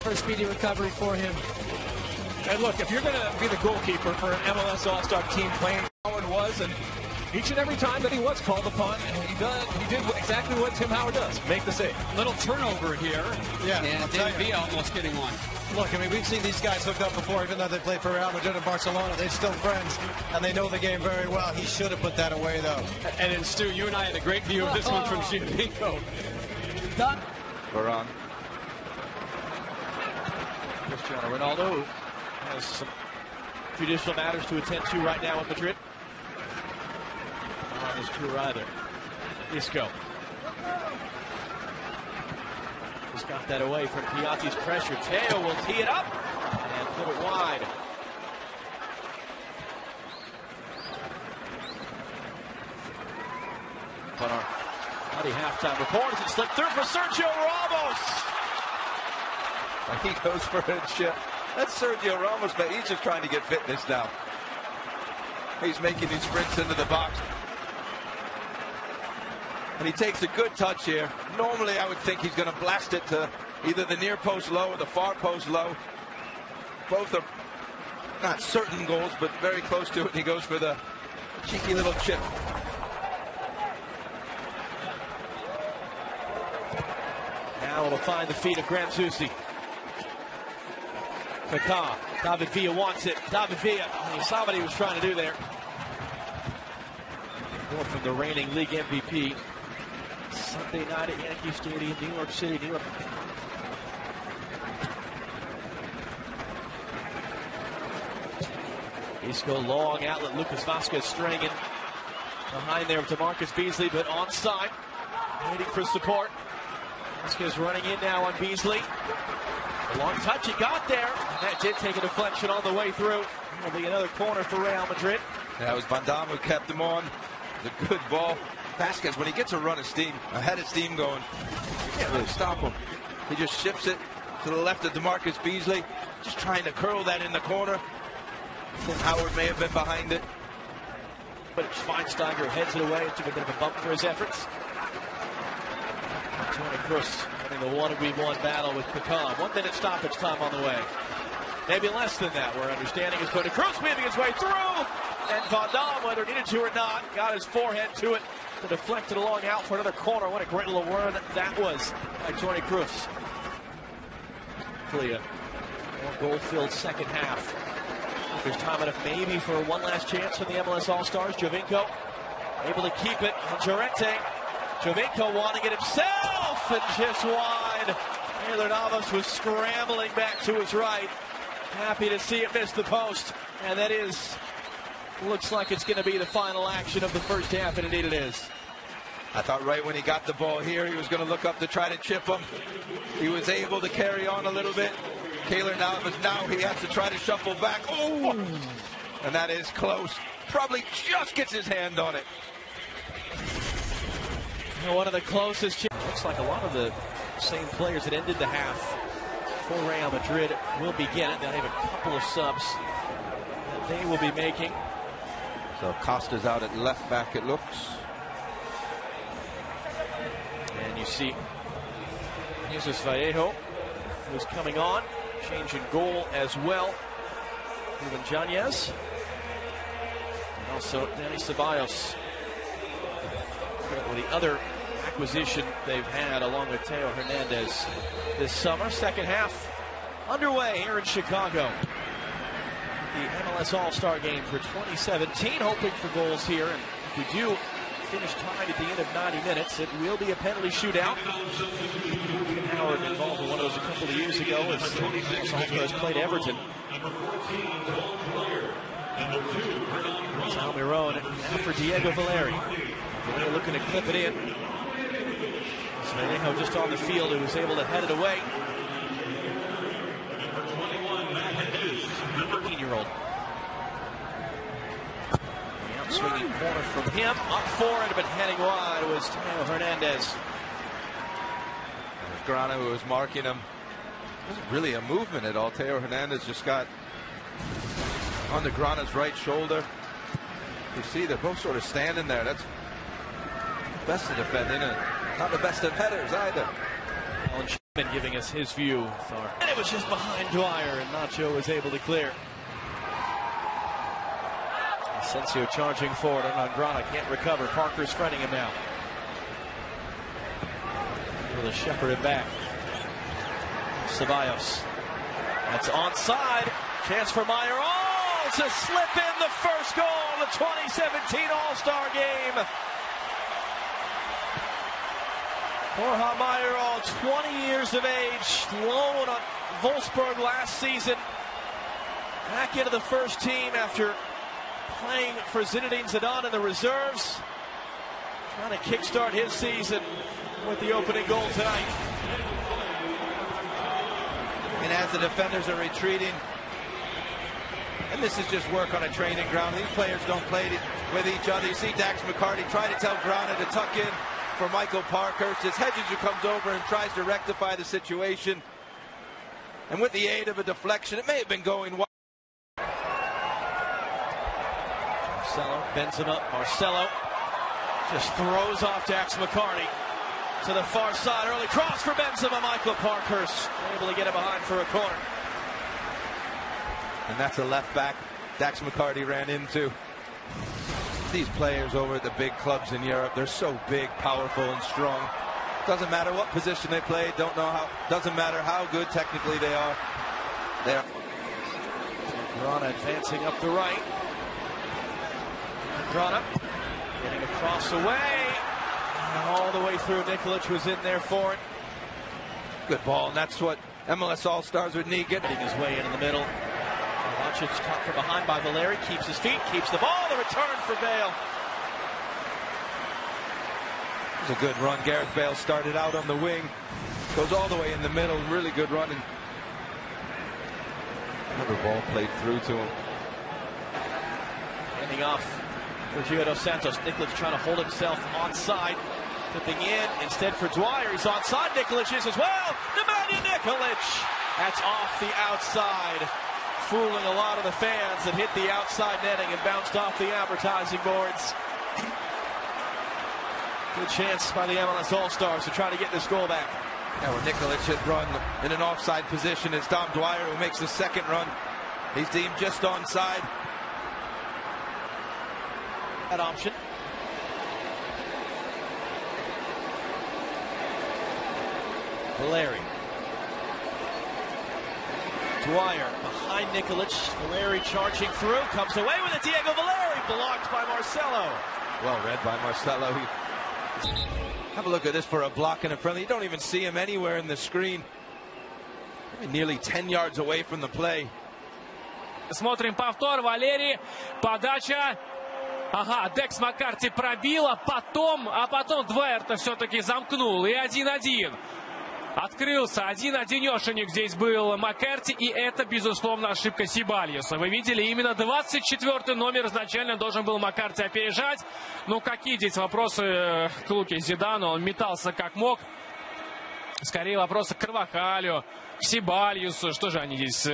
For a speedy recovery for him. And look, if you're going to be the goalkeeper for an MLS All-Star team playing Howard was, and each and every time that he was called upon, he did exactly what Tim Howard does, make the save. Little turnover here. Yeah, and Villa almost getting one. Look, I mean, we've seen these guys hooked up before, even though they played for Real Madrid and Barcelona. They're still friends, and they know the game very well. He should have put that away, though. And then, Stu, you and I had a great view of this one from Giovinco. Done. Varane. Cristiano Ronaldo has some judicial matters to attend to right now in Madrid. Not his tour either. Isco. Just got that away from Piatti's pressure. Teo will tee it up and put it wide. But our bloody halftime report as it slipped through for Sergio Ramos. He goes for a chip. That's Sergio Ramos, but he's just trying to get fitness now. He's making his sprints into the box. And he takes a good touch here. Normally, I would think he's going to blast it to either the near post low or the far post low. Both are not certain goals, but very close to it. He goes for the cheeky little chip. Now it'll find the feet of Granzusi. Kaká. David Villa wants it. David Villa. He saw what he was trying to do there. More from the reigning league MVP. Sunday night at Yankee Stadium, New York City, New York. Isco long outlet. Lucas Vazquez straying in behind there to Marcus Beasley, but onside. Waiting for support. Vazquez running in now on Beasley. A long touch, he got there. And that did take a deflection on the way through. It'll be another corner for Real Madrid. Yeah, it was Van Damme who kept him on. It's a good ball. Vazquez, when he gets a run of steam, a head of steam going, you can't really stop him. He just shifts it to the left of DeMarcus Beasley, just trying to curl that in the corner. Tim Howard may have been behind it. But Schweinsteiger heads it away. It took a bit of a bump for his efforts. Toni Kroos having the 1v1 battle with Kaká. 1 minute stoppage time on the way. Maybe less than that. We're understanding is Toni Kroos weaving his way through. And Van Damme, whether needed to or not, got his forehead to it to deflect it along out for another corner. What a great little run that was by Toni Kroos. Hopefully a more goal-filled second half. If there's time enough maybe for one last chance from the MLS All-Stars. Giovinco able to keep it. And Llorente. Giovinco wanting it himself and just wide. Taylor Navas was scrambling back to his right. Happy to see it miss the post. And that is, looks like it's going to be the final action of the first half, and indeed it is. I thought right when he got the ball here, he was going to look up to try to chip him. He was able to carry on a little bit. Taylor Navas, now he has to try to shuffle back. Oh! And that is close. Probably just gets his hand on it. One of the closest. Looks like a lot of the same players that ended the half for Real Madrid will begin it. They'll have a couple of subs that they will be making. So Costa's out at left back, it looks. And you see Jesus Vallejo, who's coming on. Change in goal as well. Ruben Janez. And also Danny Ceballos. The other acquisition they've had along with Teo Hernandez this summer. Second half underway here in Chicago. The MLS All-Star game for 2017. Hoping for goals here. And if we do finish tied at the end of 90 minutes, it will be a penalty shootout. Tim Howard involved in one of those a couple of years ago as Alvarez played Everton. Almiron now for Diego Valeri. They're looking to clip it in. Vallejo just on the field, who was able to head it away. 18-year-old. The out-swinging corner from him. Up for it, but heading wide was Teo Hernandez. Grana, who was marking him. Wasn't really a movement at all. Teo Hernandez just got on the Grana's right shoulder. You see, they're both sort of standing there. That's best of defending and not the best of headers either. Been giving us his view. And it was just behind Dwyer, and Nacho was able to clear. Asensio charging forward on Grana, can't recover. Parker's fronting him now. Able to shepherd it back. Ceballos. That's onside. Chance for Mايورال to slip in the first goal in the 2017 All-Star game. Borja Mايورال, 20 years of age, loan on Wolfsburg last season. Back into the first team after playing for Zinedine Zidane in the reserves. Trying to kickstart his season with the opening goal tonight. And as the defenders are retreating, and this is just work on a training ground. These players don't play with each other. You see Dax McCarty try to tell Grana to tuck in for Michael Parkhurst. It's Hedges who comes over and tries to rectify the situation. And with the aid of a deflection, it may have been going wide. Marcelo bends him up. Marcelo just throws off Dax McCarty to the far side. Early cross for Benzema. Michael Parkhurst able to get it behind for a corner. And that's a left back Dax McCarty ran into. These players over at the big clubs in Europe, they're so big, powerful, and strong. Doesn't matter what position they play, doesn't matter how good technically they are. Grana advancing up the right. Grana getting a cross away. And all the way through. Nikolic was in there for it. Good ball, and that's what MLS All-Stars would need. Getting his way in the middle. It's caught from behind by Valeri, keeps his feet, keeps the ball, the return for Bale. It was a good run. Gareth Bale started out on the wing, goes all the way in the middle, really good run. And another ball played through to him. Handing off for Gio dos Santos. Nikolic trying to hold himself onside. Flipping in, instead for Dwyer, he's onside. Nikolic is as well. Nemanja Nikolic. That's off the outside. Fooling a lot of the fans that hit the outside netting and bounced off the advertising boards. Good chance by the MLS All-Stars to try to get this goal back. Yeah, where Nikolic had run in an offside position. It's Dom Dwyer who makes the second run. He's deemed just onside. That option. Valeri. Dwyer behind Nikolic. Valeri charging through. Comes away with it. Diego Valeri blocked by Marcelo. Well read by Marcelo. Have a look at this for a block and a friendly. You don't even see him anywhere in the screen. Nearly 10 yards away from the play. Смотрим повтор. Валерий. Подача. Ага, Декс Маккарти пробила. А потом Двайер-то все-таки замкнул. И 1-1. Открылся один-одинешенек здесь был Маккарти, и это, безусловно, ошибка Себальоса. Вы видели, именно 24-й номер изначально должен был Маккарти опережать. Ну, какие здесь вопросы к Луке Зидану? Он метался как мог. Скорее вопросы к Карвахалю, к Себальосу. Что же они здесь...